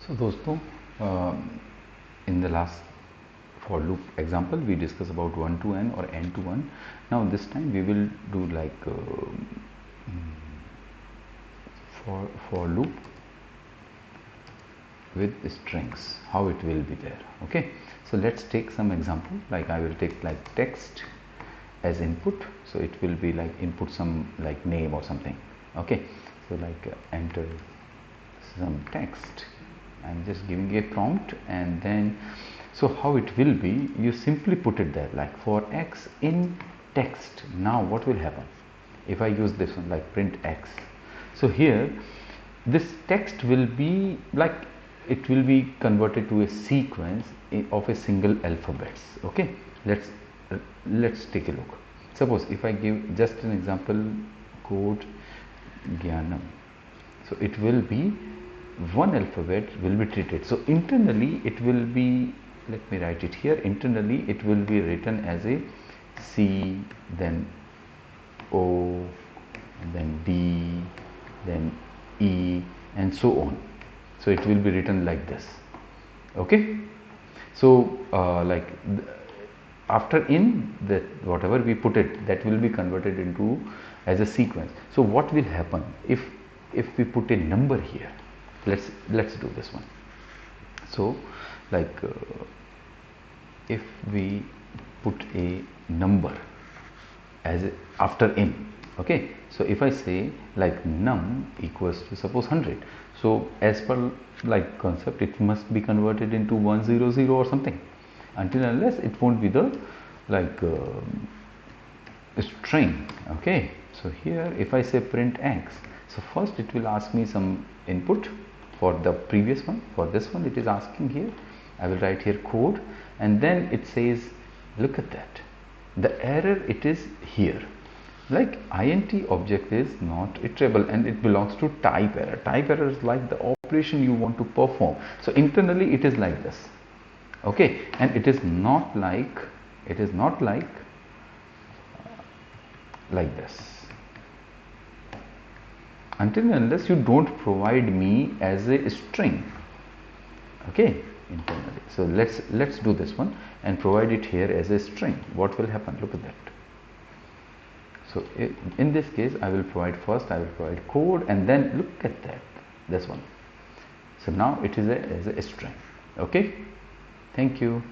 So दोस्तों in the last for loop example we discussed about 1 to n or n to 1. Now this time we will do like for loop with strings, how it will be there. Okay, so let's take some example. Like I will take like text as input, so it will be like input some like name or something. Okay, so like enter some text. I'm just giving a prompt, and then so how it will be, you simply put it there like for x in text. Now what will happen if I use this one like print x? So here this text will be like, it will be converted to a sequence of a single alphabets. Okay, let's take a look. Suppose if I give just an example, codegyanam, so it will be one alphabet will be treated. So internally it will be, let me write it here, internally it will be written as a C, then O, then D, then E, and so on. So it will be written like this. Okay, so like after in that whatever we put it, that will be converted into as a sequence. So what will happen if we put a number here? Let's do this one. So like if we put a number as after in, okay, so if I say like num equals to suppose 100, so as per like concept it must be converted into 100 or something, until unless it won't be the like string. Okay, so here if I say print x, so first it will ask me some input for the previous one. For this one it is asking here, I will write here code, and then it says, look at that, the error it is here, like int object is not iterable and it belongs to type error. Type error is like the operation you want to perform. So internally it is like this. Okay, and it is not like this until and unless you don't provide me as a string. Okay, internally. So let's do this one and provide it here as a string. What will happen? Look at that. So in this case I will provide first, I will provide code, and then look at that, this one. So now it is as a string. Okay, thank you.